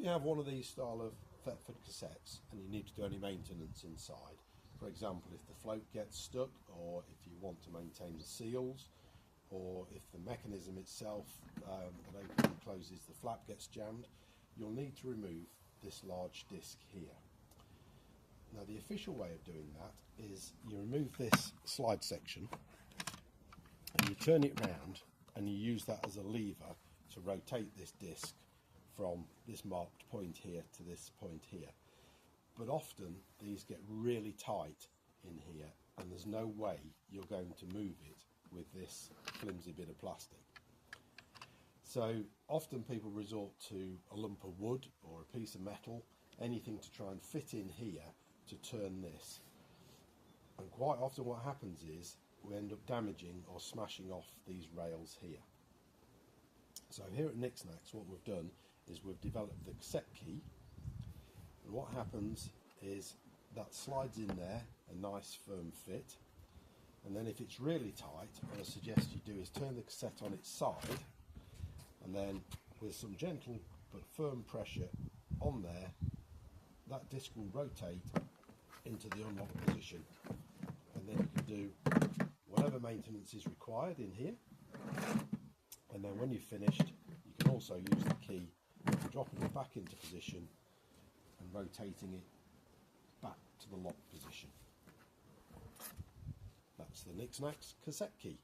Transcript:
you have one of these style of Thetford cassettes and you need to do any maintenance inside, for example if the float gets stuck, or if you want to maintain the seals, or if the mechanism itself that opens and closes the flap gets jammed, you'll need to remove this large disc here. Now the official way of doing that is you remove this slide section and you turn it round and you use that as a lever to rotate this disc from this marked point here to this point here. But often these get really tight in here and there's no way you're going to move it with this flimsy bit of plastic. So often people resort to a lump of wood or a piece of metal, anything to try and fit in here to turn this. And quite often what happens is we end up damaging or smashing off these rails here. So here at NiksNaks what we've done is we've developed the cassette key, and what happens is that slides in there, a nice firm fit, and then if it's really tight, what I suggest you do is turn the cassette on its side, and then with some gentle but firm pressure on there, that disc will rotate into the unlocked position, and then you can do whatever maintenance is required in here. And then when you've finished, you can also use the key for dropping it back into position and rotating it back to the lock position. That's the NiksNaks cassette key.